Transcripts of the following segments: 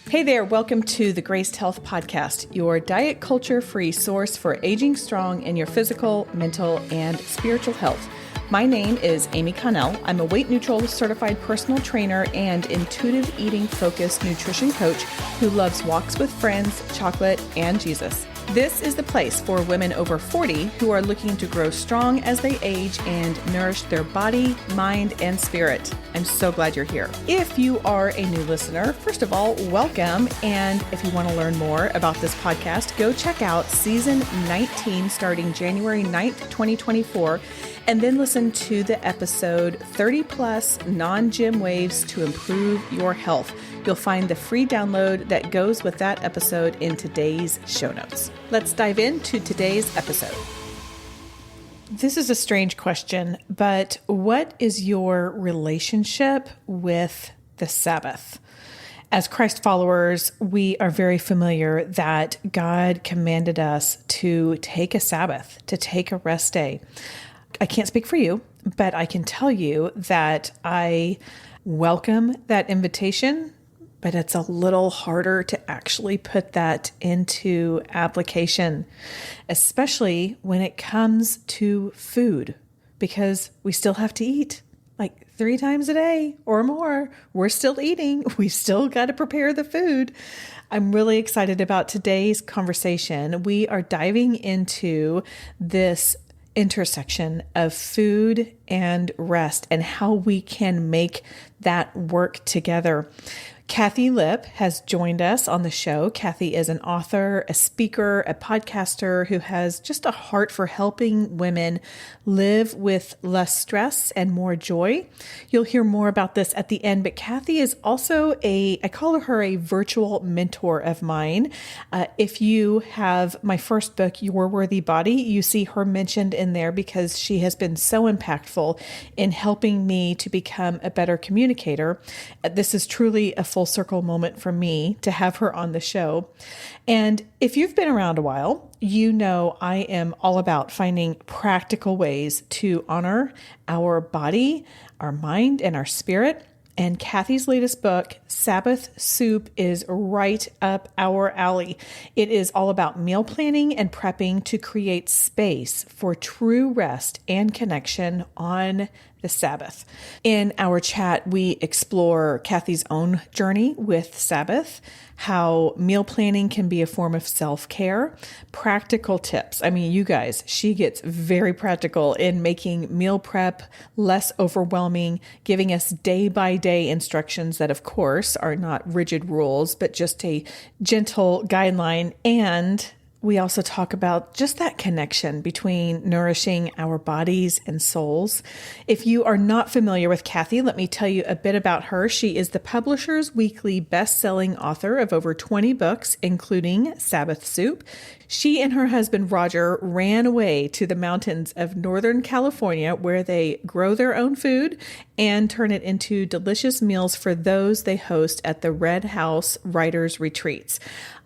Hey there, welcome to the Graced Health Podcast, your diet culture-free source for aging strong in your physical, mental, and spiritual health. My name is Amy Connell. I'm a weight-neutral certified personal trainer and intuitive eating-focused nutrition coach who loves walks with friends, chocolate, and Jesus. This is the place for women over 40 who are looking to grow strong as they age and nourish their body, mind, and spirit. I'm so glad you're here. If you are a new listener, first of all, welcome. And if you want to learn more about this podcast, go check out season 19 starting January 9th, 2024. And then listen to the episode 30 plus non-gym ways to improve your health. You'll find the free download that goes with that episode in today's show notes. Let's dive into today's episode. This is a strange question, but what is your relationship with the Sabbath? As Christ followers, we are very familiar that God commanded us to take a Sabbath, to take a rest day. I can't speak for you, but I can tell you that I welcome that invitation, but it's a little harder to actually put that into application, especially when it comes to food, because we still have to eat like 3 times a day or more. We're still eating. We still got to prepare the food. I'm really excited about today's conversation. We are diving into this intersection of food and rest and how we can make that work together. Kathi Lipp has joined us on the show. Kathi is an author, a speaker, a podcaster who has just a heart for helping women live with less stress and more joy. You'll hear more about this at the end, but Kathi is also I call her a virtual mentor of mine. If you have my first book, Your Worthy Body, you see her mentioned in there because she has been so impactful in helping me to become a better communicator. This is truly a full circle moment for me to have her on the show. And if you've been around a while, you know I am all about finding practical ways to honor our body, our mind, and our spirit. And Kathi's latest book, Sabbath Soup, is right up our alley. It is all about meal planning and prepping to create space for true rest and connection on the Sabbath. In our chat, we explore Kathi's own journey with Sabbath, how meal planning can be a form of self-care, practical tips. I mean, you guys, she gets very practical in making meal prep less overwhelming, giving us day-by-day instructions that, of course, are not rigid rules, but just a gentle guideline. And we also talk about just that connection between nourishing our bodies and souls. If you are not familiar with Kathi, let me tell you a bit about her. She is the Publisher's Weekly best-selling author of over 20 books, including Sabbath Soup. She and her husband, Roger, ran away to the mountains of Northern California where they grow their own food and turn it into delicious meals for those they host at the Red House Writers Retreats.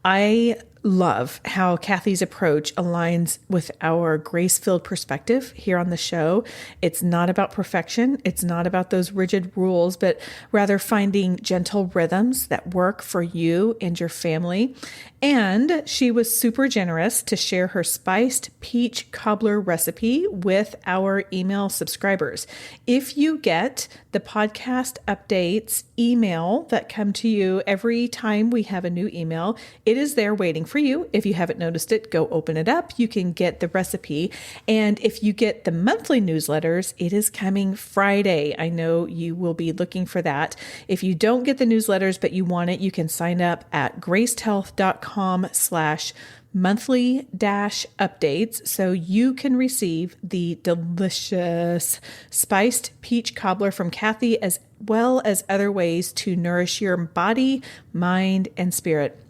I love how Kathi's approach aligns with our grace-filled perspective here on the show. It's not about perfection. It's not about those rigid rules, but rather finding gentle rhythms that work for you and your family. And she was super generous to share her spiced peach cobbler recipe with our email subscribers. If you get the podcast updates email that come to you every time we have a new email, it is there waiting for you. If you haven't noticed it, go open it up. You can get the recipe. And if you get the monthly newsletters, it is coming Friday. I know you will be looking for that. If you don't get the newsletters, but you want it, you can sign up at gracedhealth.com/monthly-updates so you can receive the delicious spiced peach cobbler from Kathi, as well as other ways to nourish your body, mind, and spirit.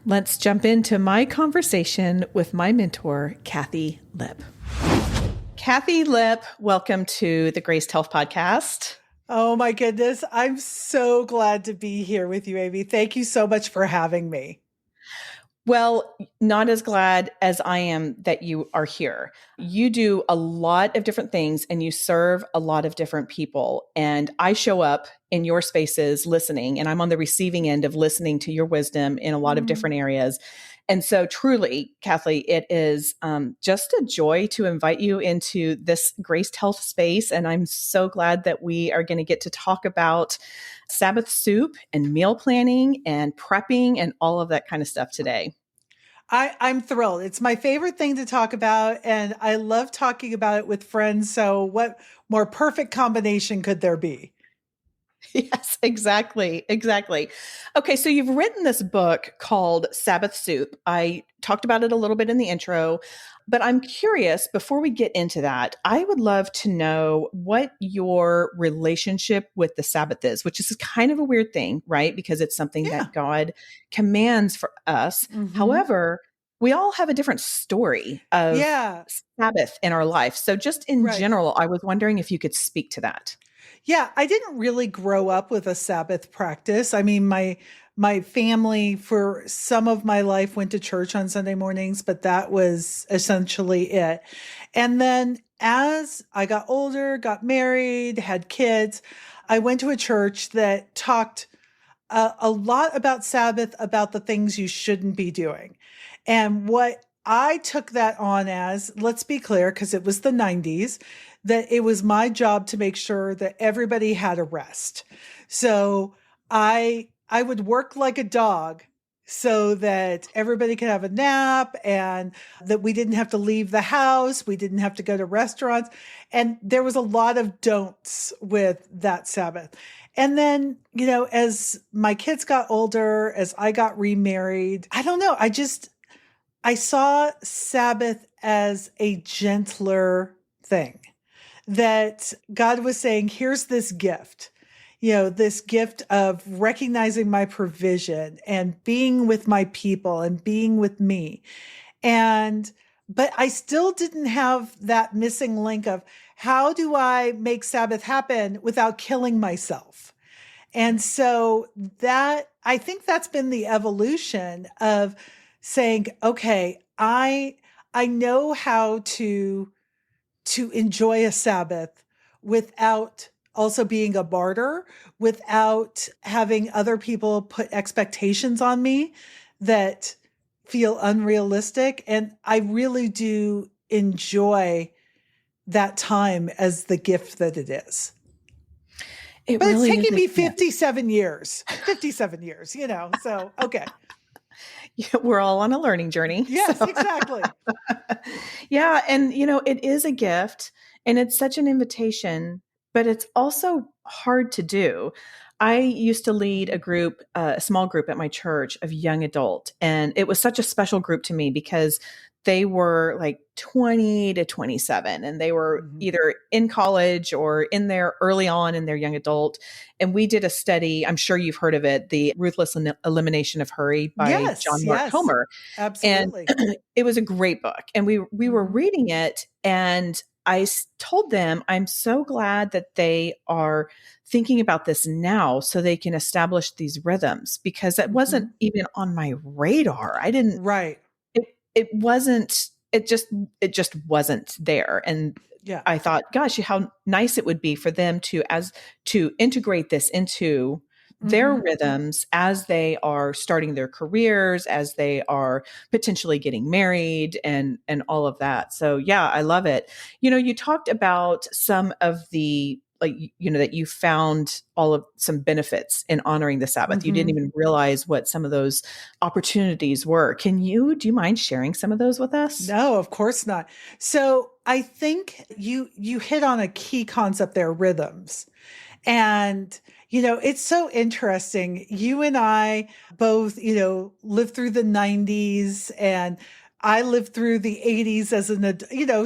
Let's jump into my conversation with my mentor, Kathi Lipp. Kathi Lipp, welcome to the Graced Health Podcast. Oh my goodness. I'm so glad to be here with you, Amy. Thank you so much for having me. Well, not as glad as I am that you are here. You do a lot of different things and you serve a lot of different people. And I show up in your spaces listening, and I'm on the receiving end of listening to your wisdom in a lot of Mm. different areas. And so, truly, Kathleen, it is just a joy to invite you into this Graced Health space. And I'm so glad that we are going to get to talk about Sabbath soup and meal planning and prepping and all of that kind of stuff today. I'm thrilled. It's my favorite thing to talk about, and I love talking about it with friends. So, what more perfect combination could there be? Yes, exactly. Exactly. Okay, so you've written this book called Sabbath Soup. I talked about it a little bit in the intro, but I'm curious before we get into that, I would love to know what your relationship with the Sabbath is, which is kind of a weird thing, right? Because it's something Yeah. that God commands for us. Hmm. However, we all have a different story of Yeah. Sabbath in our life. So, just in Right. general, I was wondering if you could speak to that. Yeah, I didn't really grow up with a Sabbath practice. I mean, my family for some of my life went to church on Sunday mornings, but that was essentially it. And then as I got older, got married, had kids, I went to a church that talked a lot about Sabbath, about the things you shouldn't be doing. And what I took that on as, let's be clear, because it was the 90s, that it was my job to make sure that everybody had a rest. So I would work like a dog so that everybody could have a nap and that we didn't have to leave the house, we didn't have to go to restaurants. And there was a lot of don'ts with that Sabbath. And then, as my kids got older, as I got remarried, I don't know, I saw Sabbath as a gentler thing, that God was saying, here's this gift, this gift of recognizing my provision and being with my people and being with me. But I still didn't have that missing link of how do I make Sabbath happen without killing myself? And so I think that's been the evolution of saying, okay, I know how to enjoy a Sabbath without also being a martyr, without having other people put expectations on me that feel unrealistic. And I really do enjoy that time as the gift that it is. It But it's really is taken a me gift. 57 years, so okay. We're all on a learning journey. Yes, exactly. Yeah. And, it is a gift and it's such an invitation, but it's also hard to do. I used to lead a small group at my church of young adult. And it was such a special group to me because they were like 20 to 27 and they were Mhm. either in college or in their early on in their young adult. And we did a study. I'm sure you've heard of it, The Ruthless Elimination of Hurry by Yes, John Mark yes, Comer. And absolutely. it was a great book. And we were Mhm. reading it, and told them, I'm so glad that they are thinking about this now so they can establish these rhythms, because that wasn't Mhm. even on my radar. I didn't, Right. it wasn't, it just wasn't there. And Yeah. I thought, gosh, how nice it would be for them to integrate this into their Mhm. rhythms as they are starting their careers, as they are potentially getting married and all of that. So yeah, I love it. You talked about some of the, like, that you found all of some benefits in honoring the Sabbath. You didn't Mhm. even realize what some of those opportunities were. Do you mind sharing some of those with us? No, of course not. So I think you hit on a key concept there, rhythms. And it's so interesting. You and I both, lived through the 90s, and I lived through the 80s as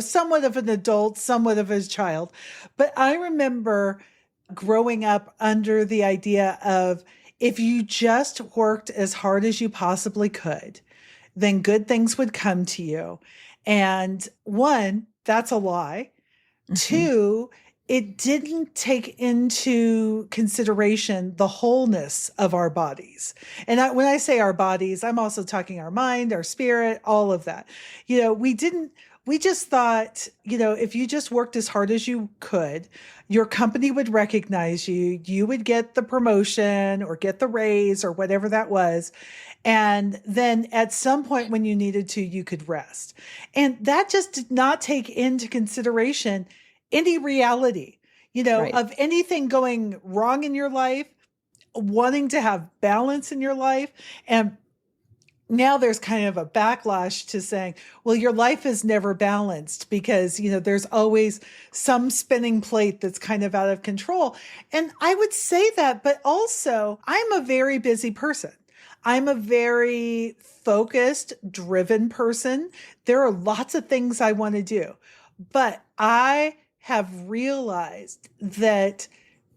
somewhat of an adult, somewhat of a child. But I remember growing up under the idea of, if you just worked as hard as you possibly could, then good things would come to you. And one, that's a lie. Mhm. Two, it didn't take into consideration the wholeness of our bodies. And when I say our bodies, I'm also talking our mind, our spirit, all of that. We just thought, if you just worked as hard as you could, your company would recognize you, you would get the promotion or get the raise or whatever that was. And then at some point when you needed to, you could rest. And that just did not take into consideration any reality, Right. of anything going wrong in your life, wanting to have balance in your life. And now there's kind of a backlash to saying, well, your life is never balanced because, there's always some spinning plate that's kind of out of control. And I would say that, but also I'm a very busy person. I'm a very focused, driven person. There are lots of things I want to do, but I have realized that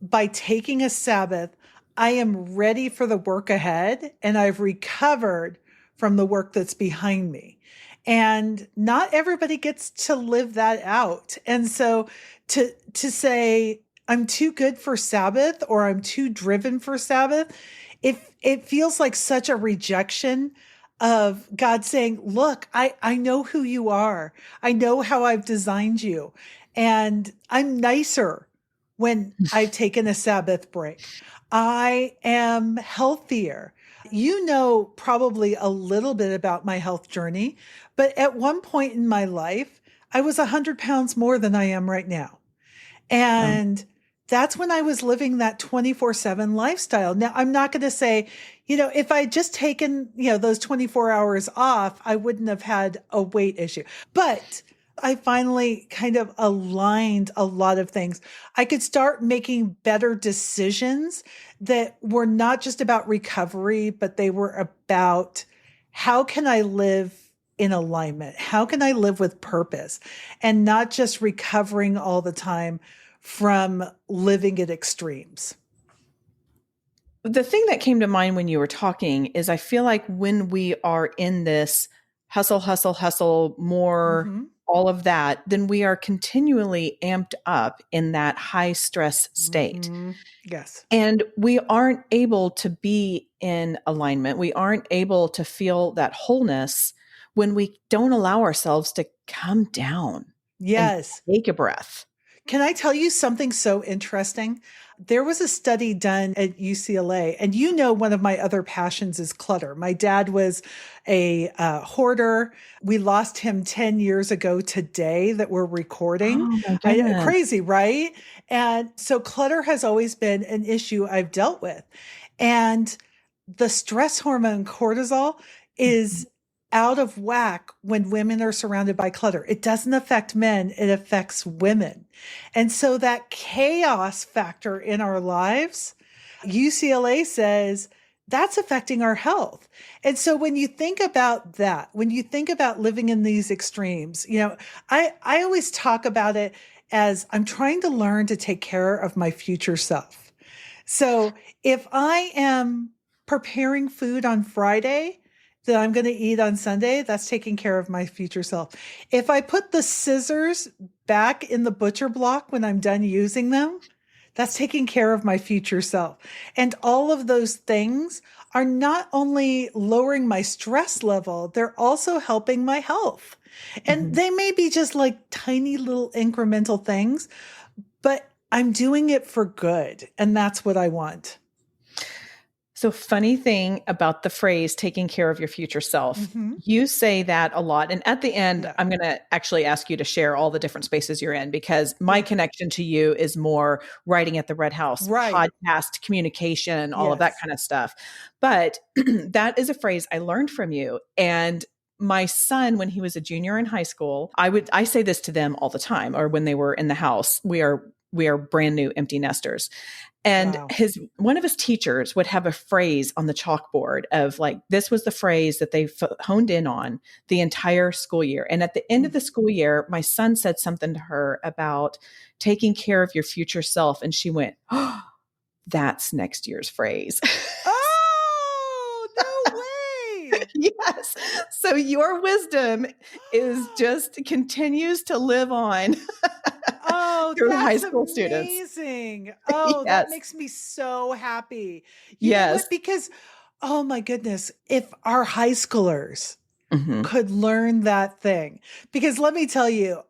by taking a Sabbath, I am ready for the work ahead and I've recovered from the work that's behind me. And not everybody gets to live that out. And so to say I'm too good for Sabbath or I'm too driven for Sabbath, it feels like such a rejection of God saying, look, I know who you are. I know how I've designed you. And I'm nicer when I've taken a Sabbath break. I am healthier. You know probably a little bit about my health journey, but at one point in my life, I was 100 pounds more than I am right now. Wow. And that's when I was living that 24/7 lifestyle. Now, I'm not going to say, if I just taken, those 24 hours off, I wouldn't have had a weight issue. But I finally kind of aligned a lot of things. I could start making better decisions that were not just about recovery, but they were about how can I live in alignment? How can I live with purpose and not just recovering all the time from living at extremes? The thing that came to mind when you were talking is I feel like when we are in this hustle, hustle, hustle, more, Mm-hmm. all of that, then we are continually amped up in that high stress state. Mm-hmm. Yes. And we aren't able to be in alignment. We aren't able to feel that wholeness when we don't allow ourselves to come down and Yes. take a breath. Can I tell you something so interesting? There was a study done at UCLA, and one of my other passions is clutter. My dad was a hoarder. We lost him 10 years ago today that we're recording. Oh my goodness. Crazy, right? And so clutter has always been an issue I've dealt with. And the stress hormone cortisol is out of whack when women are surrounded by clutter. It doesn't affect men, it affects women. And so that chaos factor in our lives, UCLA says that's affecting our health. And so when you think about that, when you think about living in these extremes, I always talk about it as I'm trying to learn to take care of my future self. So if I am preparing food on Friday that I'm going to eat on Sunday, that's taking care of my future self. If I put the scissors back in the butcher block when I'm done using them, that's taking care of my future self. And all of those things are not only lowering my stress level, they're also helping my health. And they may be just like tiny little incremental things, but I'm doing it for good. And that's what I want. So, funny thing about the phrase taking care of your future self, Mm-hmm. you say that a lot. And at the end, Yeah. I'm going to actually ask you to share all the different spaces you're in because my connection to you is more writing at the Red House, Right. podcast, communication, all of that Yes. kind of stuff. But that is a phrase I learned from you. And my son, when he was a junior in high school, I say this to them all the time, or when they were in the house, we are brand new empty nesters. And Wow. one of his teachers would have a phrase on the chalkboard of like, this was the phrase that they honed in on the entire school year. And at the end of the school year, my son said something to her about taking care of your future self. And she went, oh, that's next year's phrase. Oh, no way. Yes. So your wisdom is just continues to live on. through high that's school students. amazing. Oh, that Yes. makes me so happy. You know Yes. what? Because, oh my goodness, if our high schoolers Mhm. could learn that thing, because let me tell you,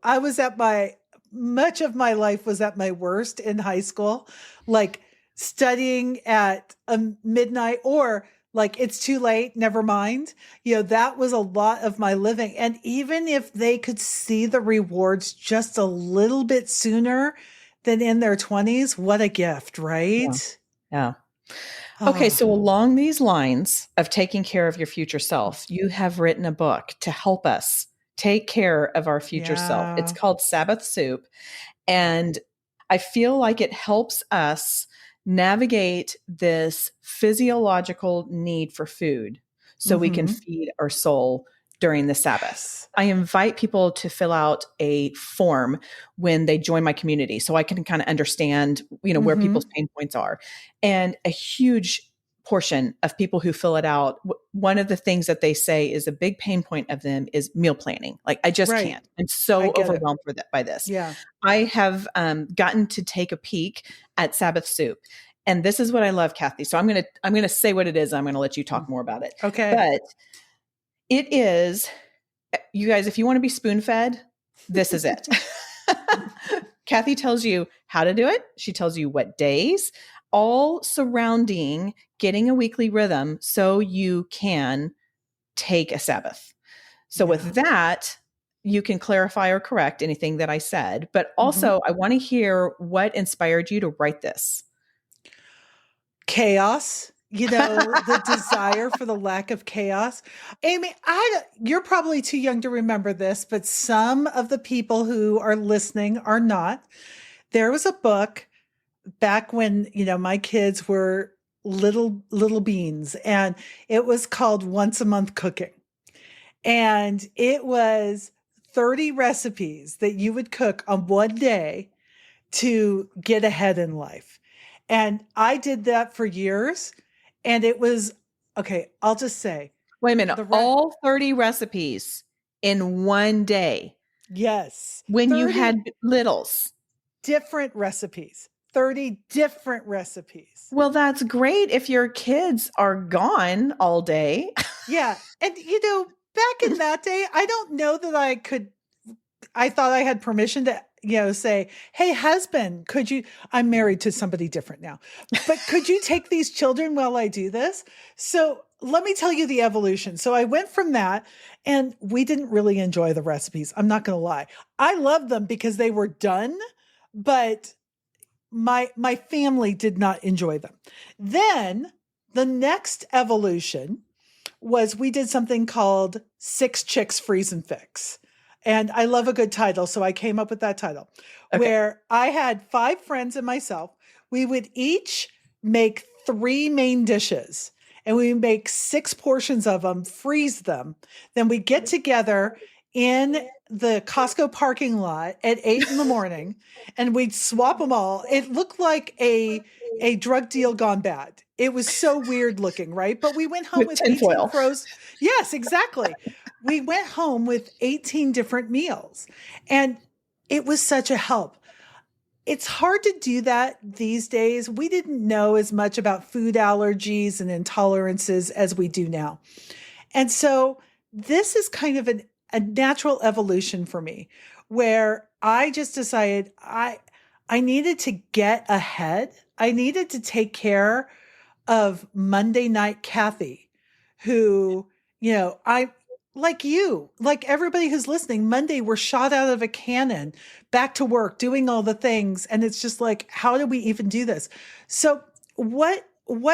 much of my life was at my worst in high school, like studying at midnight or like it's too late, never mind. That was a lot of my living. And even if they could see the rewards just a little bit sooner than in their 20s, what a gift, Yeah. right? Yeah. Okay, Oh, so along these lines of taking care of your future self, you have written a book to help us take care of our future self. It's yeah. called Sabbath Soup. And I feel like it helps us navigate this physiological need for food so we can Mm-hmm. feed our soul during the Sabbath. Yes. I invite people to fill out a form when they join my community so I can kind of understand, where Mm-hmm. people's pain points are. And a huge portion of people who fill it out, one of the things that they say is a big pain point of them is meal planning. Like, I just Right. can't. I'm I so get it. overwhelmed by this. Yeah. I have gotten to take a peek at Sabbath Soup, and this is what I love, Kathi. So I'm gonna say what it is. I'm gonna let you talk more about it. Okay. But it is, you guys, if you want to be spoon fed, this is it. Kathi tells you how to do it. She tells you what days, all surrounding getting a weekly rhythm so you can take a Sabbath. So Yeah. with that, you can clarify or correct anything that I said, but Mm-hmm. also I want to hear what inspired you to write this. Chaos, the desire for the lack of chaos. Amy, you're probably too young to remember this, but some of the people who are listening are not. There was a book back when, my kids were little beans, and it was called Once a Month Cooking. And it was 30 recipes that you would cook on one day to get ahead in life. And I did that for years. And it was, okay, I'll just say, Wait a minute, all 30 recipes in one day yes, when you 30 had littles. different recipes, 30 different recipes. Well, that's great if your kids are gone all day. Yeah. And, back in that day, I don't know that I thought I had permission to, say, hey, husband, I'm married to somebody different now, but could you take these children while I do this? So let me tell you the evolution. So I went from that, and we didn't really enjoy the recipes. I'm not going to lie. I loved them because they were done, but my family did not enjoy them. Then the next evolution was we did something called Six Chicks Freeze and Fix. And I love a good title, so I came up with that title, where I had 5 friends and myself. We would each make 3 main dishes, and we would make 6 portions of them, freeze them. Then we get together in the Costco parking lot at 8 in the morning, and we'd swap them all. It looked like a drug deal gone bad. It was so weird looking, right? But we went home with 18 tinfoil. frozen. Yes, exactly. We went home with 18 different meals, and it was such a help. It's hard to do that these days. We didn't know as much about food allergies and intolerances as we do now. And so this is kind of a natural evolution for me, where I just decided I needed to get ahead. I needed to take care of Monday night Kathi, who, like everybody who's listening, Monday we're shot out of a cannon, back to work, doing all the things. And it's just like, how do we even do this? So what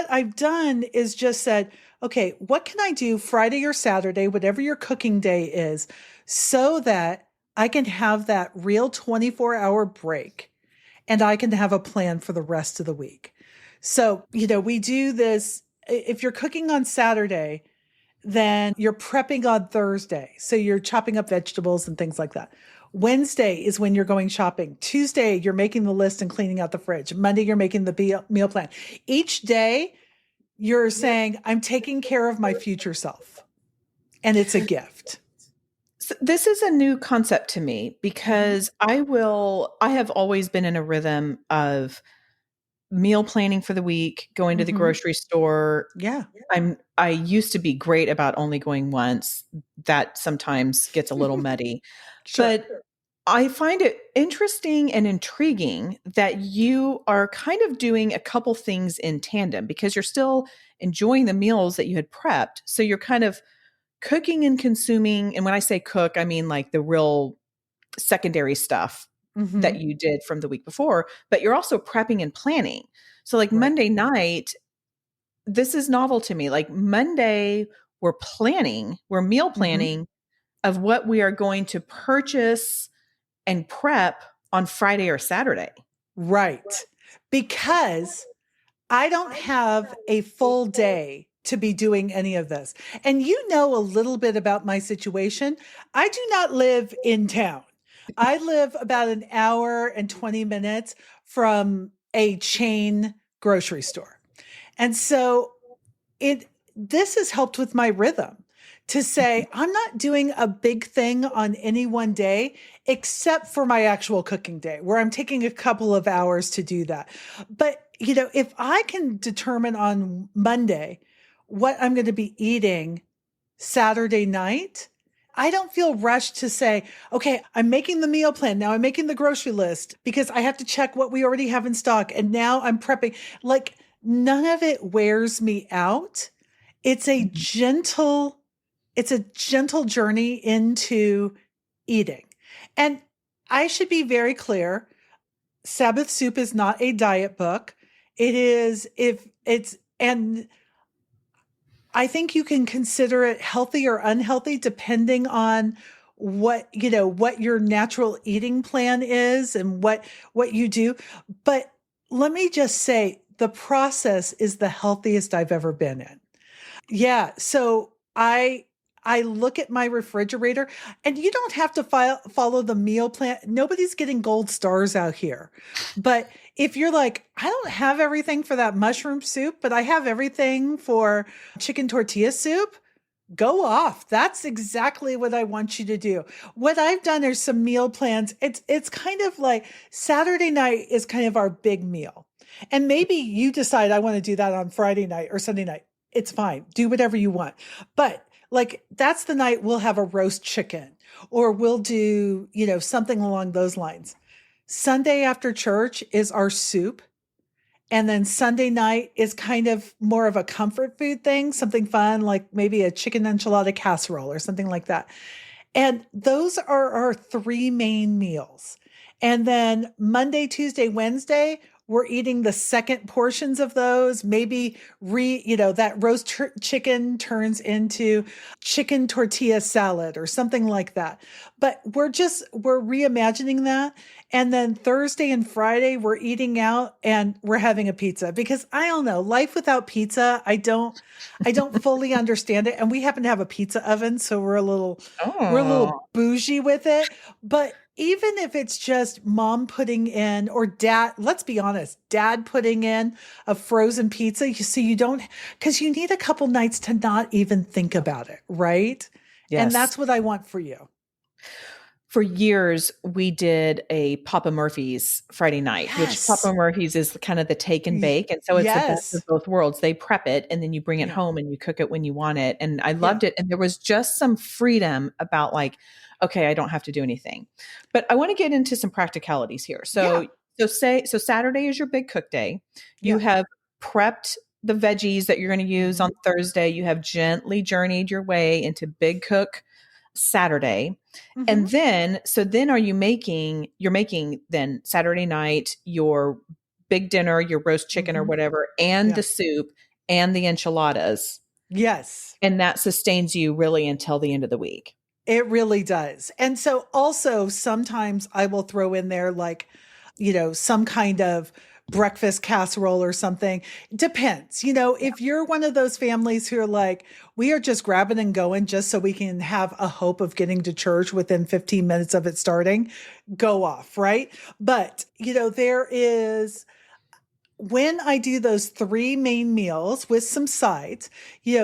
I've done is just said, okay, what can I do Friday or Saturday, whatever your cooking day is, so that I can have that real 24-hour break and I can have a plan for the rest of the week. So, we do this. If you're cooking on Saturday, then you're prepping on Thursday. So you're chopping up vegetables and things like that. Wednesday is when you're going shopping. Tuesday, you're making the list and cleaning out the fridge. Monday, you're making the meal plan. Each day, you're saying, I'm taking care of my future self. And it's a gift. So this is a new concept to me because I have always been in a rhythm of meal planning for the week, going to the Mm-hmm. grocery store. Yeah. I used to be great about only going once. That sometimes gets a little muddy. Sure. But I find it interesting and intriguing that you are kind of doing a couple things in tandem because you're still enjoying the meals that you had prepped. So you're kind of cooking and consuming. And when I say cook, I mean like the real secondary stuff Mm-hmm. that you did from the week before, but you're also prepping and planning. So, like Right. Monday night, this is novel to me. Like Monday, we're meal Mm-hmm. planning of what we are going to purchase and prep on Friday or Saturday. Right. Because I don't have a full day to be doing any of this. And you know a little bit about my situation. I do not live in town. I live about an hour and 20 minutes from a chain grocery store. And so it this has helped with my rhythm to say I'm not doing a big thing on any one day except for my actual cooking day where I'm taking a couple of hours to do that. But if I can determine on Monday what I'm going to be eating Saturday night, I don't feel rushed to say, okay, I'm making the meal plan. Now I'm making the grocery list because I have to check what we already have in stock. And now I'm prepping. Like none of it wears me out. It's a Mhm. gentle, it's a gentle journey into eating. And I should be very clear. Sabbath Soup is not a diet book. It is, if it's, and I think you can consider it healthy or unhealthy depending on what your natural eating plan is and what you do. But let me just say the process is the healthiest I've ever been in. Yeah, so I look at my refrigerator and you don't have to follow the meal plan. Nobody's getting gold stars out here. But if you're like, I don't have everything for that mushroom soup, but I have everything for chicken tortilla soup, go off. That's exactly what I want you to do. What I've done is some meal plans. It's kind of like Saturday night is kind of our big meal. And maybe you decide I want to do that on Friday night or Sunday night. It's fine. Do whatever you want. But like that's the night we'll have a roast chicken or we'll do, something along those lines. Sunday after church is our soup. And then Sunday night is kind of more of a comfort food thing, something fun, like maybe a chicken enchilada casserole or something like that. And those are our three main meals. And then Monday, Tuesday, Wednesday, we're eating the second portions of those. Maybe that roast chicken turns into chicken tortilla salad or something like that. But we're reimagining that. And then Thursday and Friday, we're eating out and we're having a pizza because I don't know, life without pizza, I don't fully understand it. And we happen to have a pizza oven, so we're a little Oh, bougie with it. But even if it's just mom putting in or dad, let's be honest, dad putting in a frozen pizza, so you don't, because you need a couple nights to not even think about it, right? And yes. that's what I want for you. For years, we did a Papa Murphy's Friday night, which Yes. Papa Murphy's is kind of the take and bake. And so it's the best of Yes. both worlds. They prep it and then you bring it Yeah. home and you cook it when you want it. And I Yeah. loved it. And there was just some freedom about like, okay, I don't have to do anything. But I want to get into some practicalities here. Yeah. So Saturday is your big cook day. You Yeah. have prepped the veggies that you're going to use Hmm. on Thursday. You have gently journeyed your way into big cook Saturday. Hmm. And then, so then you're making then Saturday night your big dinner, your roast chicken or Hmm. whatever, and Yeah. the soup and the enchiladas. Yes. And that sustains you really until the end of the week. It really does. And so also sometimes I will throw in there like, some kind of breakfast casserole or something. Depends. If you're one of those families who are like, we are just grabbing and going just so we can have a hope of getting to church within 15 minutes of it starting, go off, right? But, when I do those three main meals with some sides,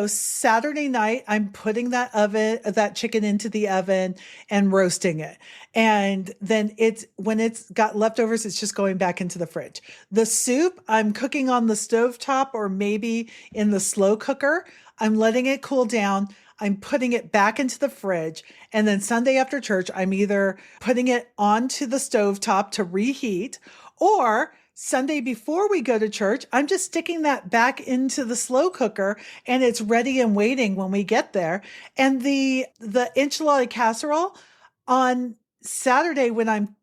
Saturday night, I'm putting that chicken into the oven and roasting it. And then when it's got leftovers, it's just going back into the fridge. The soup, I'm cooking on the stovetop or maybe in the slow cooker. I'm letting it cool down. I'm putting it back into the fridge. And then Sunday after church, I'm either putting it onto the stovetop to reheat, or Sunday before we go to church, I'm just sticking that back into the slow cooker and it's ready and waiting when we get there. And the enchilada casserole on Saturday when I'm,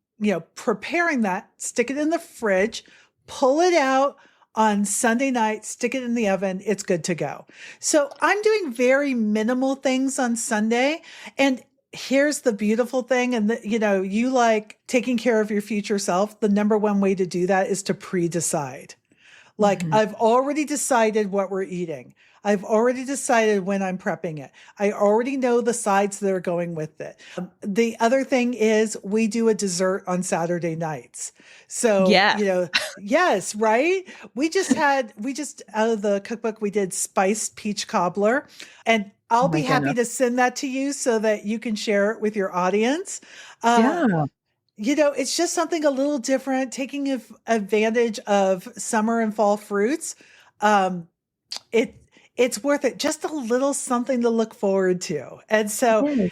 preparing that, stick it in the fridge, pull it out on Sunday night, stick it in the oven, it's good to go. So I'm doing very minimal things on Sunday. And here's the beautiful thing. And you like taking care of your future self. The number one way to do that is to pre-decide. Like, I've already decided what we're eating. I've already decided when I'm prepping it. I already know the sides that are going with it. The other thing is we do a dessert on Saturday nights. So, Yeah. yes, right? We just out of the cookbook, we did spiced peach cobbler, and I'll be happy to send that to you so that you can share it with your audience. Yeah. It's just something a little different, taking advantage of summer and fall fruits. It's worth it. Just a little something to look forward to. And so,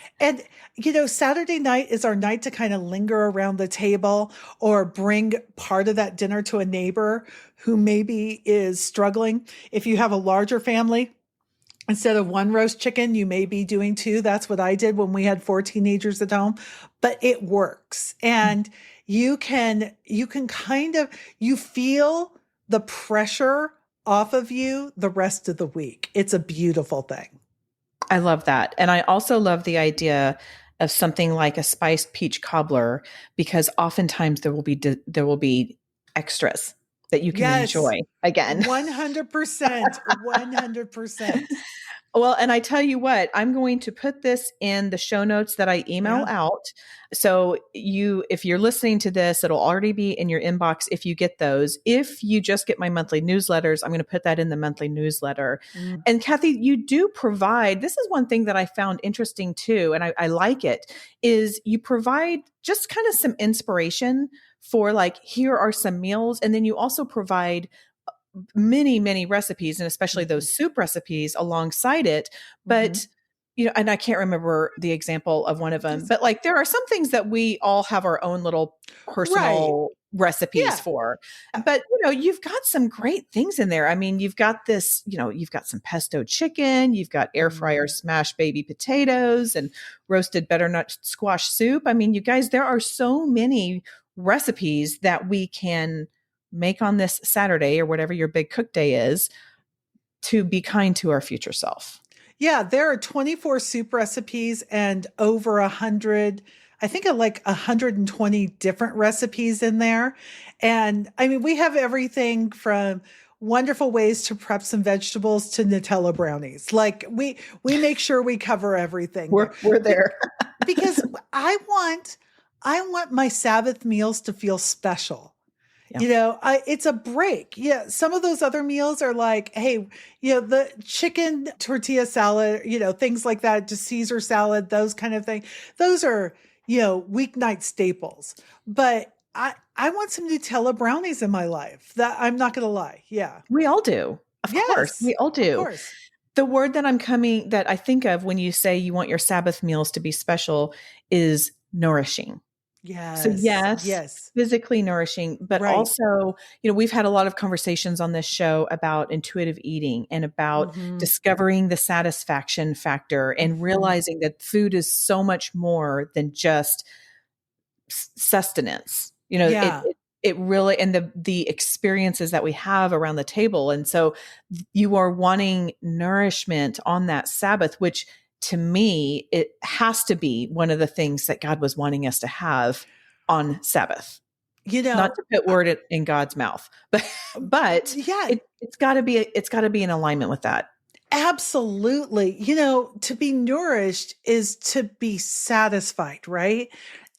Saturday night is our night to kind of linger around the table or bring part of that dinner to a neighbor who maybe is struggling. If you have a larger family, instead of one roast chicken, you may be doing two. That's what I did when we had 4 teenagers at home, but it works. And you feel the pressure off of you the rest of the week. It's a beautiful thing. I love that. And I also love the idea of something like a spiced peach cobbler, because oftentimes there will be extras that you can enjoy again. 100%. 100%. Well, and I tell you what, I'm going to put this in the show notes that I email out. So if you're listening to this, it'll already be in your inbox if you get those. If you just get my monthly newsletters, I'm going to put that in the monthly newsletter. And Kathi, you do provide, this is one thing that I found interesting too, and I like it, is you provide just kind of some inspiration for like, here are some meals. And then you also provide many, many recipes, and especially those soup recipes alongside it. But, and I can't remember the example of one of them, but like, there are some things that we all have our own little personal recipes for, but you've got some great things in there. I mean, you've got this, you've got some pesto chicken, you've got air fryer smashed baby potatoes and roasted butternut squash soup. I mean, you guys, there are so many recipes that we can make on this Saturday or whatever your big cook day is to be kind to our future self. Yeah, there are 24 soup recipes and over 100, I think like 120 different recipes in there. And I mean, we have everything from wonderful ways to prep some vegetables to Nutella brownies. Like we make sure we cover everything. We're there. Because I want my Sabbath meals to feel special. It's a break. Yeah. Some of those other meals are like, hey, the chicken tortilla salad, things like that, just Caesar salad, those kind of things. Those are, weeknight staples. But I want some Nutella brownies in my life. That I'm not going to lie. Yeah. We all do. Of course. We all do. Of course. The word that I think of when you say you want your Sabbath meals to be special is nourishing. Yes. So yes, physically nourishing, but also, we've had a lot of conversations on this show about intuitive eating and about discovering the satisfaction factor and realizing that food is so much more than just sustenance. It really, and the experiences that we have around the table. And so you are wanting nourishment on that Sabbath, which to me, it has to be one of the things that God was wanting us to have on Sabbath. Not to put word in God's mouth, but it's got to be in alignment with that. Absolutely. To be nourished is to be satisfied, right?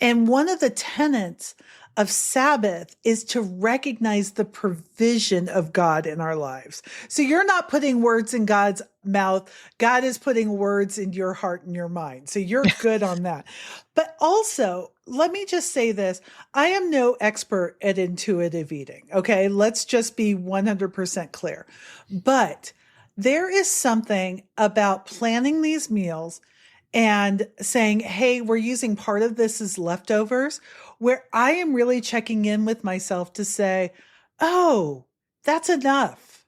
And one of the tenets of Sabbath is to recognize the provision of God in our lives. So you're not putting words in God's mouth. God is putting words in your heart and your mind. So you're good on that. But also, let me just say this. I am no expert at intuitive eating. Okay. Let's just be 100% clear. But there is something about planning these meals and saying, hey, we're using part of this as leftovers, where I am really checking in with myself to say, oh, that's enough.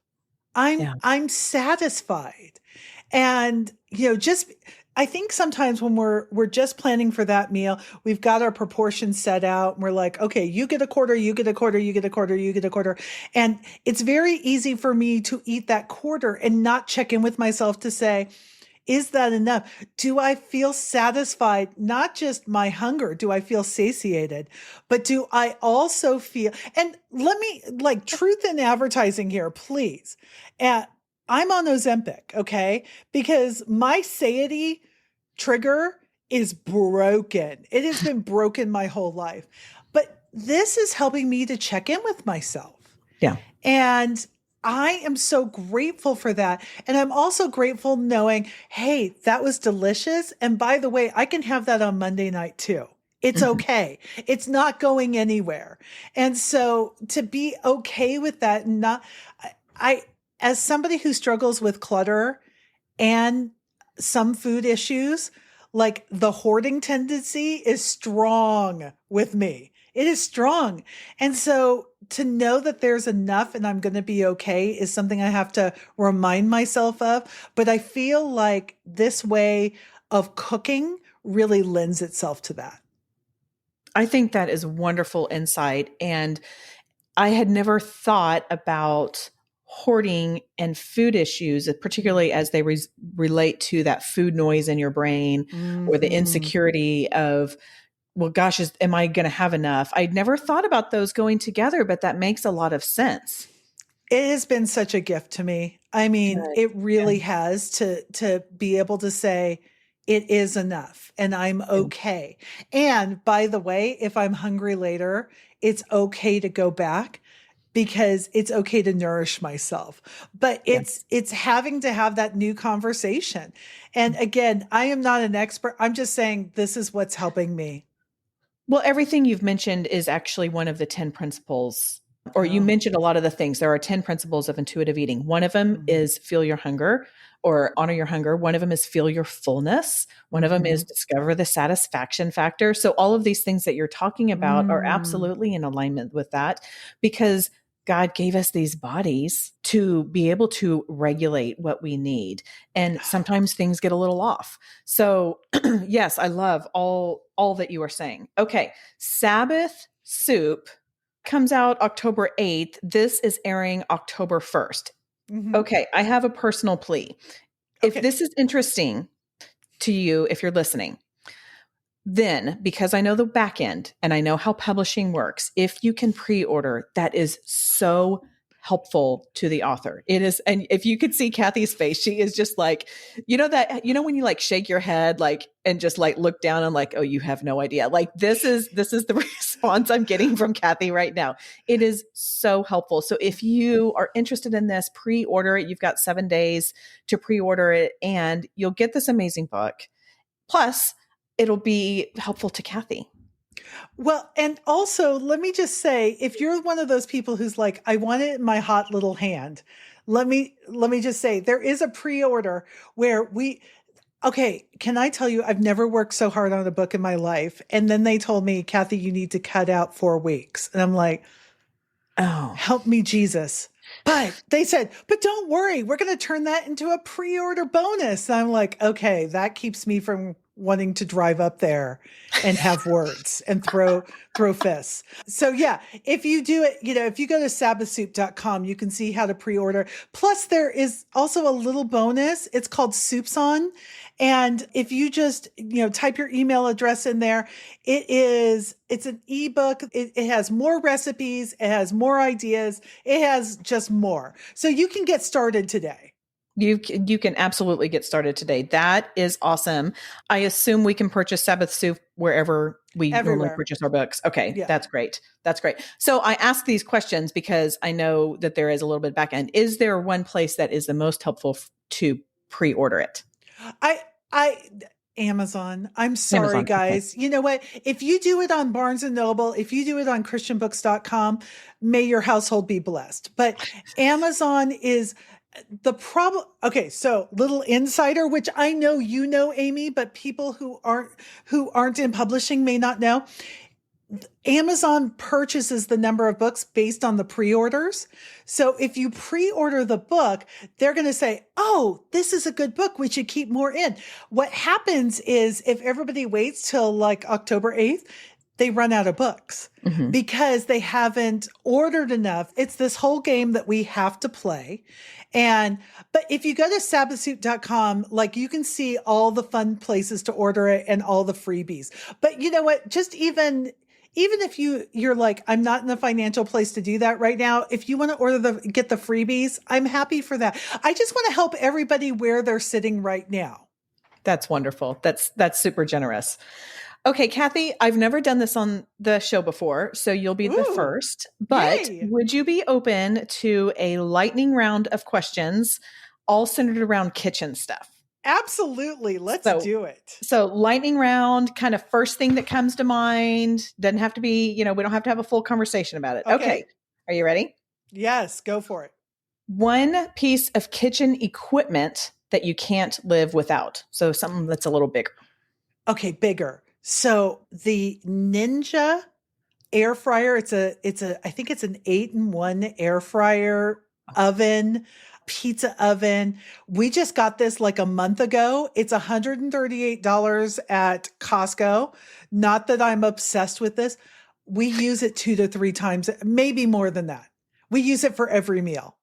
Yeah. I'm satisfied. And, just I think sometimes when we're just planning for that meal, we've got our proportions set out and we're like, okay, you get a quarter, you get a quarter, you get a quarter, you get a quarter. And it's very easy for me to eat that quarter and not check in with myself to say, is that enough? Do I feel satisfied? Not just my hunger. Do I feel satiated? But do I also feel, and let me truth in advertising here, please. I'm on Ozempic, okay? Because my satiety trigger is broken. It has been broken my whole life. But this is helping me to check in with myself. Yeah. And I am so grateful for that. And I'm also grateful knowing, hey, that was delicious. And by the way, I can have that on Monday night too. It's okay. It's not going anywhere. And so to be okay with that, and not, as somebody who struggles with clutter and some food issues, like the hoarding tendency is strong with me. It is strong. And so to know that there's enough and I'm going to be okay is something I have to remind myself of. But I feel like this way of cooking really lends itself to that. I think that is wonderful insight. And I had never thought about hoarding and food issues, particularly as they relate to that food noise in your brain or the insecurity of, well, gosh, am I going to have enough? I'd never thought about those going together, but that makes a lot of sense. It has been such a gift to me. I mean, Good. it really has to be able to say it is enough and I'm okay. And by the way, if I'm hungry later, it's okay to go back because it's okay to nourish myself. But it's having to have that new conversation. And again, I am not an expert. I'm just saying this is what's helping me. Well, everything you've mentioned is actually one of the 10 principles, or you mentioned a lot of the things. There are 10 principles of intuitive eating. One of them is feel your hunger or honor your hunger. One of them is feel your fullness. One of them is discover the satisfaction factor. So all of these things that you're talking about are absolutely in alignment with that, because God gave us these bodies to be able to regulate what we need. And sometimes things get a little off. So yes, I love all that you are saying. Okay. Sabbath Soup comes out October 8th. This is airing October 1st. Okay. I have a personal plea. If this is interesting to you, if you're listening, then because I know the back end and I know how publishing works, if you can pre-order, that is so helpful to the author. It is. And if you could see Kathy's face, she is just like, when you like shake your head, like, and just like look down and like, oh, you have no idea. Like this is the response I'm getting from Kathy right now. It is so helpful. So if you are interested in this, pre-order it. You've got 7 days to pre-order it and you'll get this amazing book. Plus, it'll be helpful to Kathy. Well, and also let me just say, if you're one of those people who's like, I want it in my hot little hand, let me just say there is a pre-order where can I tell you, I've never worked so hard on a book in my life. And then they told me, Kathy, you need to cut out 4 weeks. And I'm like, oh, help me, Jesus. But they said, but don't worry, we're going to turn that into a pre-order bonus. And I'm like, okay, that keeps me from wanting to drive up there and have words and throw fists. So yeah, if you do it, if you go to sabbathsoup.com, you can see how to pre-order. Plus there is also a little bonus. It's called Soups On. And if you just, type your email address in there, it's an ebook. It has more recipes. It has more ideas. It has just more. So you can get started today. You can absolutely get started today. That is awesome. I assume we can purchase Sabbath Soup wherever we normally Everywhere. purchase our books. Okay, Yeah. that's great. That's great. So I ask these questions because I know that there is a little bit back end. Is there one place that is the most helpful to pre-order it? I Amazon. I'm sorry, Amazon. Okay. guys. You know what? If you do it on Barnes and Noble, if you do it on christianbooks.com, may your household be blessed. But Amazon is the problem. Okay, so little insider, which I know you know, Amy, but people who aren't in publishing may not know. Amazon purchases the number of books based on the pre-orders. So if you pre-order the book, they're going to say, oh, this is a good book. We should keep more in. What happens is if everybody waits till like October 8th, they run out of books because they haven't ordered enough. It's this whole game that we have to play. But if you go to sabbathsoup.com, like you can see all the fun places to order it and all the freebies. But you know what? Just even if you're like, I'm not in a financial place to do that right now. If you want to get the freebies, I'm happy for that. I just want to help everybody where they're sitting right now. That's wonderful. That's super generous. Okay, Kathi, I've never done this on the show before, so you'll be the first. But Yay. Would you be open to a lightning round of questions, all centered around kitchen stuff? Absolutely. Let's do it. So lightning round, kind of first thing that comes to mind. Doesn't have to be, we don't have to have a full conversation about it. Okay. Are you ready? Yes, go for it. One piece of kitchen equipment that you can't live without. So something that's a little bigger. Okay, bigger. So the Ninja air fryer, I think it's an 8-in-1 air fryer oven, pizza oven. We just got this like a month ago. It's $138 at Costco. Not that I'm obsessed with this. We use it 2 to 3 times, maybe more than that. We use it for every meal.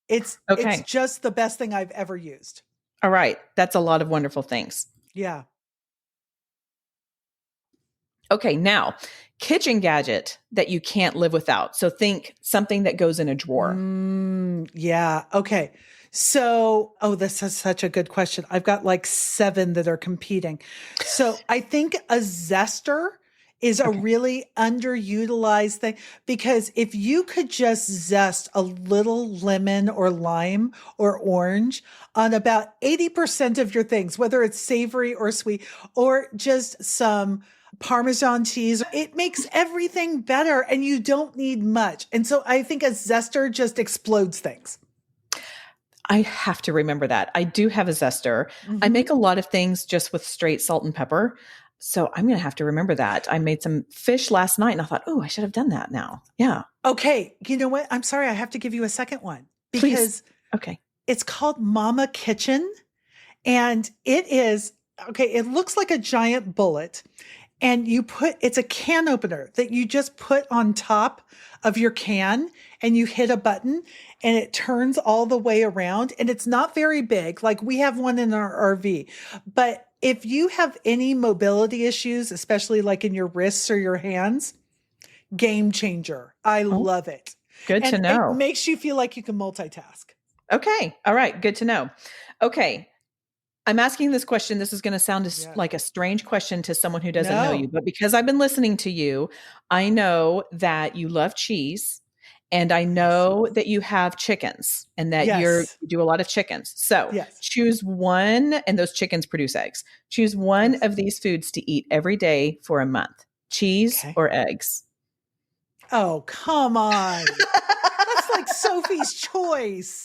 It's just the best thing I've ever used. All right. That's a lot of wonderful things. Yeah. Okay, now, kitchen gadget that you can't live without. So think something that goes in a drawer. Yeah. Okay. So, this is such a good question. I've got like 7 that are competing. So I think a zester is a really underutilized thing, because if you could just zest a little lemon or lime or orange on about 80% of your things, whether it's savory or sweet, or just some Parmesan cheese, it makes everything better and you don't need much. And so I think a zester just explodes things. I have to remember that. I do have a zester. I make a lot of things just with straight salt and pepper. So I'm going to have to remember that. I made some fish last night and I thought, I should have done that now. Yeah. Okay. You know what? I'm sorry. I have to give you a second one because Please. Okay. It's called Mama Kitchen. And it looks like a giant bullet. And it's a can opener that you just put on top of your can and you hit a button and it turns all the way around, and it's not very big. Like we have one in our RV, but if you have any mobility issues, especially like in your wrists or your hands, game changer. I love it. Good to know. It makes you feel like you can multitask. Okay. All right. Good to know. Okay. I'm asking this question. This is going to sound like a strange question to someone who doesn't know you, but because I've been listening to you, I know that you love cheese, and I know that you have chickens, and that you do a lot of chickens. So choose one, and those chickens produce eggs. Choose one of these foods to eat every day for a month: cheese or eggs. Oh, come on. That's like Sophie's Choice.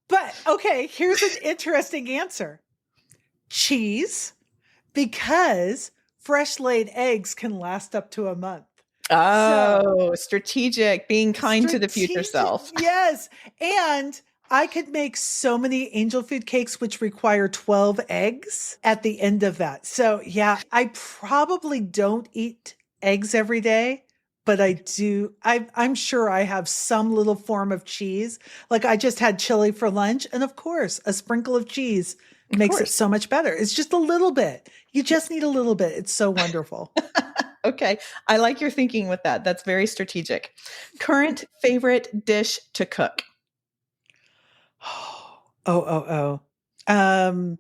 But okay, here's an interesting answer. Cheese, because fresh laid eggs can last up to a month. Oh, strategic, being kind to the future self. Yes. And I could make so many angel food cakes, which require 12 eggs at the end of that. So yeah, I probably don't eat eggs every day, but I do. I'm sure I have some little form of cheese. Like I just had chili for lunch. And of course, a sprinkle of cheese makes it so much better. It's just a little bit. You just need a little bit. It's so wonderful. Okay. I like your thinking with that. That's very strategic. Current favorite dish to cook? Um,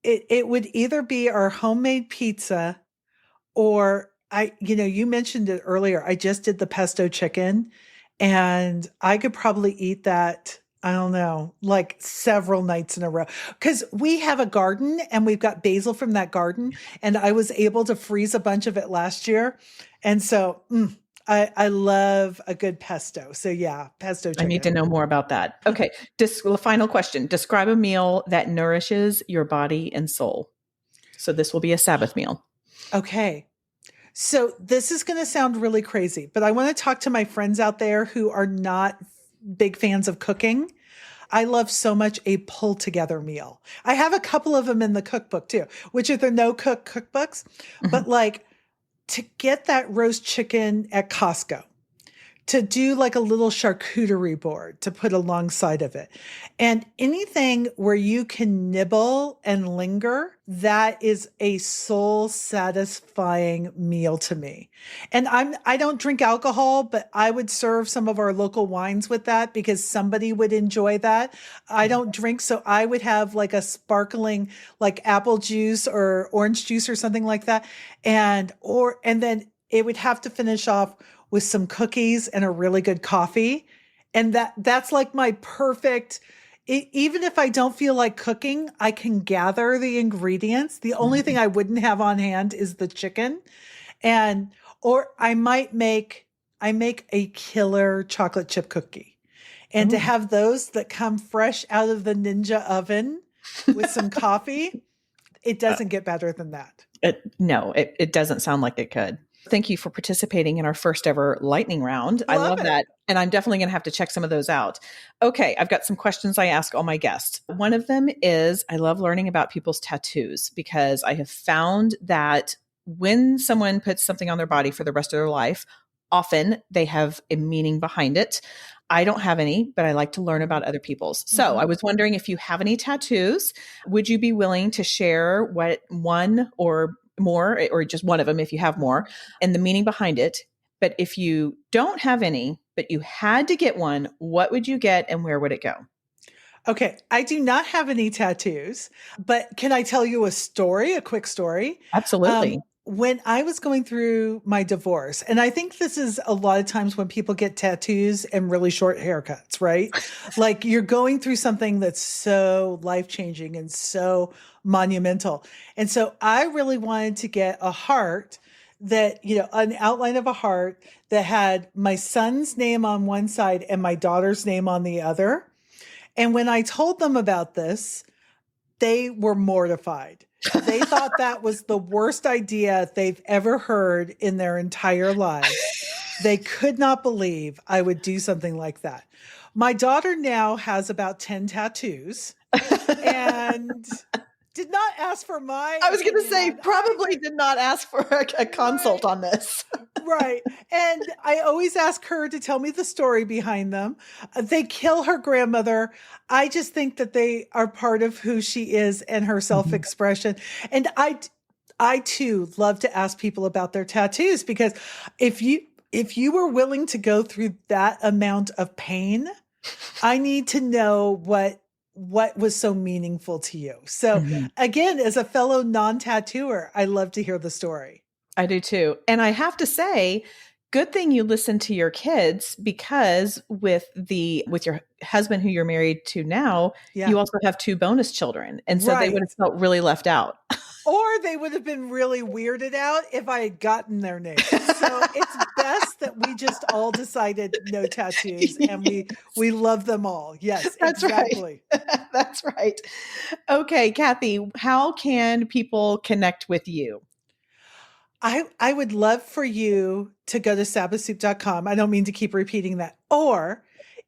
it would either be our homemade pizza or you mentioned it earlier. I just did the pesto chicken and I could probably eat that. I don't know, like several nights in a row. Cause we have a garden and we've got basil from that garden. And I was able to freeze a bunch of it last year. And so I love a good pesto. So yeah, pesto I need to chicken. know more about that. Okay. Final question. Describe a meal that nourishes your body and soul. So this will be a Sabbath meal. Okay. So this is going to sound really crazy, but I want to talk to my friends out there who are not big fans of cooking. I love so much a pull together meal. I have a couple of them in the cookbook too, which are the no cook cookbooks, but like to get that roast chicken at Costco, to do like a little charcuterie board to put alongside of it. And anything where you can nibble and linger, that is a soul satisfying meal to me. And I don't drink alcohol, but I would serve some of our local wines with that because somebody would enjoy that. I don't drink, so I would have like a sparkling like apple juice or orange juice or something like that. And then it would have to finish off with some cookies and a really good coffee. And that's like my perfect, even if I don't feel like cooking, I can gather the ingredients. The only thing I wouldn't have on hand is the chicken. Or I make a killer chocolate chip cookie. And to have those that come fresh out of the Ninja oven with some coffee, it doesn't get better than that. It doesn't sound like it could. Thank you for participating in our first ever lightning round. I love that. And I'm definitely going to have to check some of those out. Okay. I've got some questions I ask all my guests. One of them is I love learning about people's tattoos because I have found that when someone puts something on their body for the rest of their life, often they have a meaning behind it. I don't have any, but I like to learn about other people's. So I was wondering if you have any tattoos, would you be willing to share what one or more, or just one of them if you have more, and the meaning behind it? But if you don't have any, but you had to get one, what would you get and where would it go? Okay, I do not have any tattoos, but can I tell you a quick story? Absolutely. When I was going through my divorce, and I think this is a lot of times when people get tattoos and really short haircuts, right? Like you're going through something that's so life-changing and so monumental. And so I really wanted to get a heart that, an outline of a heart that had my son's name on one side and my daughter's name on the other. And when I told them about this, they were mortified. They thought that was the worst idea they've ever heard in their entire lives. They could not believe I would do something like that. My daughter now has about 10 tattoos and did not ask for my. I was going to say, probably did not ask for a consult on this. Right. And I always ask her to tell me the story behind them. They kill her grandmother. I just think that they are part of who she is and her self-expression. And I too love to ask people about their tattoos because if you were willing to go through that amount of pain, I need to know what was so meaningful to you. So again, as a fellow non-tattooer, I love to hear the story. I do too. And I have to say, good thing you listen to your kids because with your husband who you're married to now, you also have two bonus children. And so they would have felt really left out. Or they would have been really weirded out if I had gotten their names. So it's best that we just all decided no tattoos and we love them all. Yes, that's exactly. Right. That's right. Okay, Kathi, how can people connect with you? I would love for you to go to sabbathsoup.com. I don't mean to keep repeating that. Or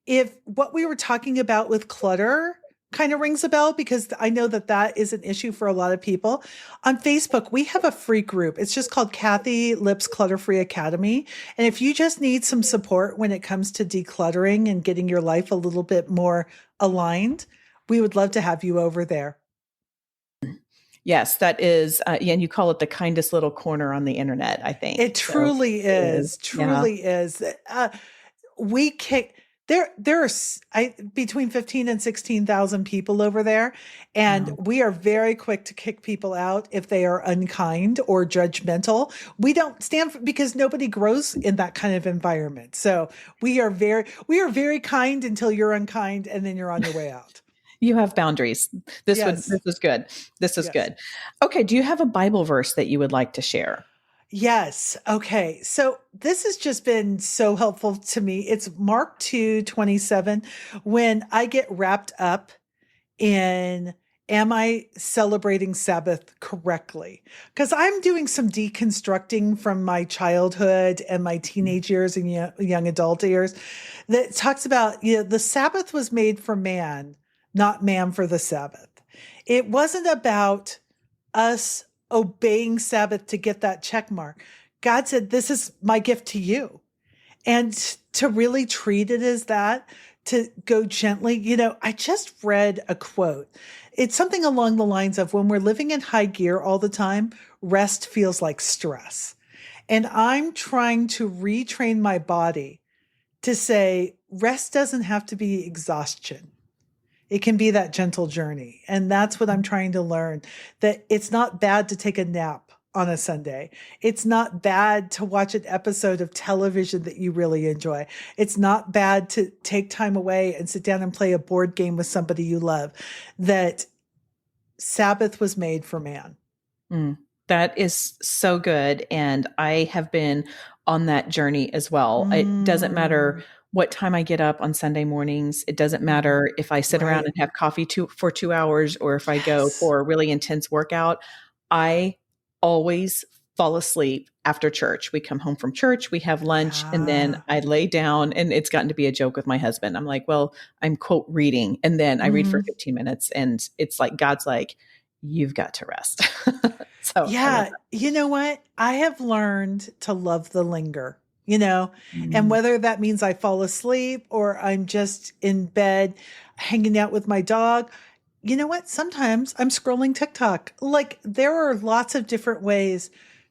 if what we were talking about with clutter kind of rings a bell, because I know that is an issue for a lot of people. On Facebook, we have a free group. It's just called Kathi Lipp's Clutter-Free Academy. And if you just need some support when it comes to decluttering and getting your life a little bit more aligned, we would love to have you over there. Yes, that is, and you call it the kindest little corner on the internet, I think. It truly is. Truly is. There are between 15 and 16,000 people over there, and Wow. we are very quick to kick people out if they are unkind or judgmental. We don't stand for, because nobody grows in that kind of environment. So we are very kind until you're unkind, and then you're on your way out. You have boundaries. This Yes. is good. This is Yes. good. Okay. Do you have a Bible verse that you would like to share? Yes. Okay. So this has just been so helpful to me. It's Mark 2:27. When I get wrapped up in, am I celebrating Sabbath correctly? Because I'm doing some deconstructing from my childhood and my teenage years and young adult years that talks about, the Sabbath was made for man, not man for the Sabbath. It wasn't about us obeying Sabbath to get that check mark. God said, this is my gift to you. And to really treat it as that, to go gently, I just read a quote. It's something along the lines of, when we're living in high gear all the time, rest feels like stress. And I'm trying to retrain my body to say, rest doesn't have to be exhaustion. It can be that gentle journey. And that's what I'm trying to learn, that it's not bad to take a nap on a Sunday. It's not bad to watch an episode of television that you really enjoy. It's not bad to take time away and sit down and play a board game with somebody you love. That Sabbath was made for man. That is so good. And I have been on that journey as well. It doesn't matter what time I get up on Sunday mornings. It doesn't matter if I sit around Right. and have coffee for 2 hours, or if I go Yes. for a really intense workout. I always fall asleep after church. We come home from church, we have lunch, and then Yeah. I lay down, and it's gotten to be a joke with my husband. I'm like, well, I'm quote reading, and then I read for 15 minutes, and it's like, God's like, you've got to rest. So I love Yeah. You know what? I have learned to love the linger, and that. whether that means I fall asleep or I'm just in bed hanging out with my dog. You know what? Sometimes I'm scrolling TikTok. Like, there are lots of different ways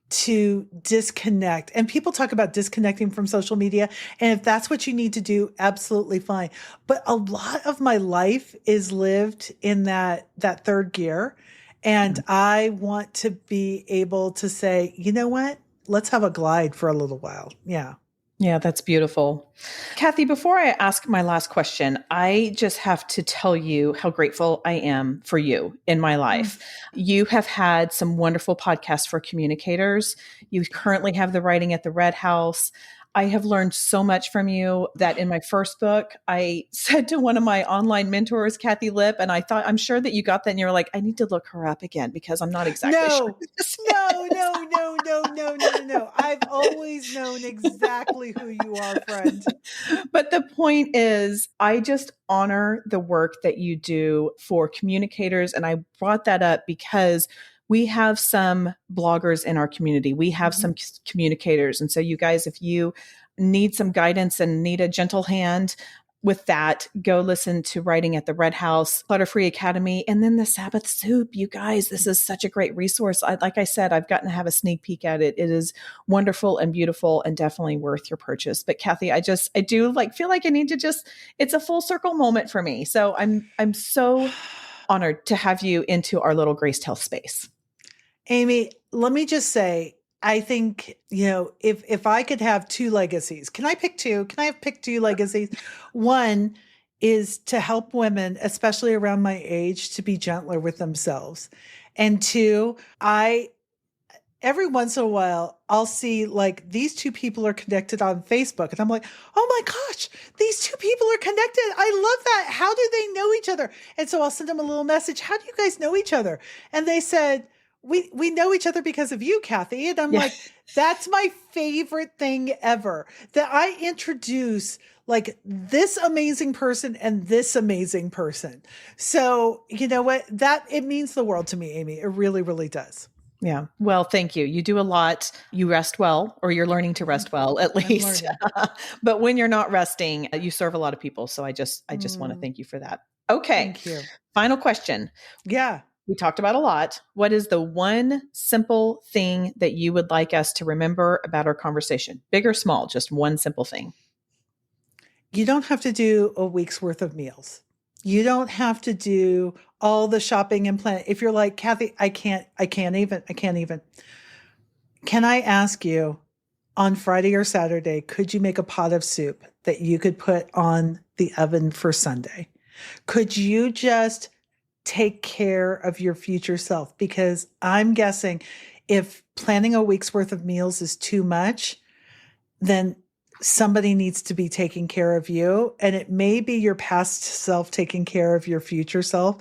to disconnect. And people talk about disconnecting from social media. And if that's what you need to do, absolutely fine. But a lot of my life is lived in that third gear. And I want to be able to say, you know what? Let's have a glide for a little while. Yeah. Yeah, that's beautiful. Kathi, before I ask my last question, I just have to tell you how grateful I am for you in my life. You have had some wonderful podcasts for communicators. You currently have the Writing at the Red House. I have learned so much from you that in my first book, I said to one of my online mentors, Kathi Lipp, and I thought, I'm sure that you got that and you're like, I need to look her up again because I'm not exactly sure. No, no, no, no, no, no, no, no. I've always known exactly who you are, friend. But the point is, I just honor the work that you do for communicators. And I brought that up because we have some bloggers in our community. We have some communicators. And so, you guys, if you need some guidance and need a gentle hand with that, go listen to Writing at the Red House, Clutter Free Academy, and then the Sabbath Soup. You guys, this is such a great resource. Like I said, I've gotten to have a sneak peek at it. It is wonderful and beautiful and definitely worth your purchase. But Kathi, I do like feel like I need to just, it's a full circle moment for me. So I'm so honored to have you into our little Graced Health space. Amy, let me just say, I think, if I could have two legacies, can I pick two? Can I have picked two legacies? One is to help women, especially around my age, to be gentler with themselves. And two, every once in a while, I'll see like these two people are connected on Facebook. And I'm like, oh my gosh, these two people are connected. I love that. How do they know each other? And so I'll send them a little message. How do you guys know each other? And they said, we know each other because of you, Kathi. And I'm like, that's my favorite thing ever, that I introduce like this amazing person and this amazing person. So you know what? That it means the world to me, Amy. It really, really does. Yeah. Well, thank you. You do a lot. You rest well, or you're learning to rest well, at least. But when you're not resting, you serve a lot of people. So I just want to thank you for that. Okay. Thank you. Final question. Yeah. We talked about a lot. What is the one simple thing that you would like us to remember about our conversation? Big or small, just one simple thing. You don't have to do a week's worth of meals. You don't have to do all the shopping and plan. If you're like, Kathi, I can't even. Can I ask you on Friday or Saturday, could you make a pot of soup that you could put on the oven for Sunday? Could you just take care of your future self? Because I'm guessing if planning a week's worth of meals is too much, then somebody needs to be taking care of you. And it may be your past self taking care of your future self.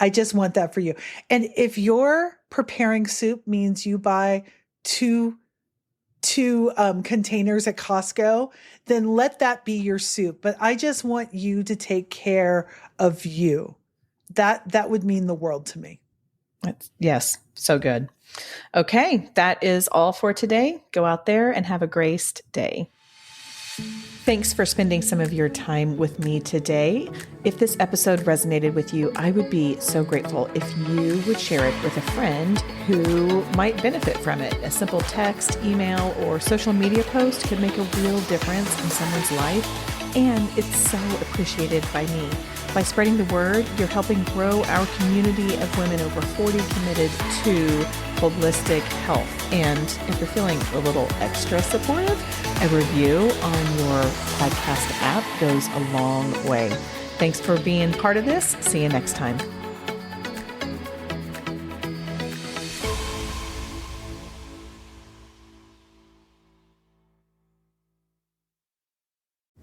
I just want that for you. And if you're preparing soup means you buy two containers at Costco, then let that be your soup. But I just want you to take care of you. That would mean the world to me. Yes, so good. Okay, that is all for today. Go out there and have a graced day. Thanks for spending some of your time with me today. If this episode resonated with you, I would be so grateful if you would share it with a friend who might benefit from it. A simple text, email, or social media post could make a real difference in someone's life, and it's so appreciated by me. By spreading the word, you're helping grow our community of women over 40 committed to holistic health. And if you're feeling a little extra supportive, a review on your podcast app goes a long way. Thanks for being part of this. See you next time.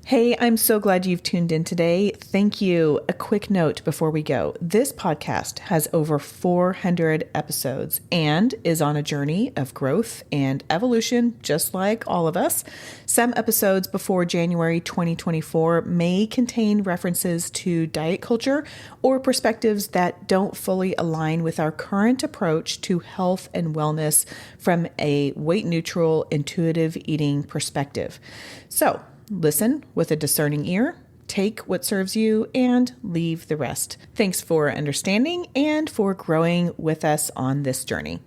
Hey, I'm so glad you've tuned in today. Thank you. A quick note before we go. This podcast has over 400 episodes and is on a journey of growth and evolution, just like all of us. Some episodes before January 2024 may contain references to diet culture or perspectives that don't fully align with our current approach to health and wellness from a weight-neutral, intuitive eating perspective. So, listen with a discerning ear, take what serves you, and leave the rest. Thanks for understanding and for growing with us on this journey.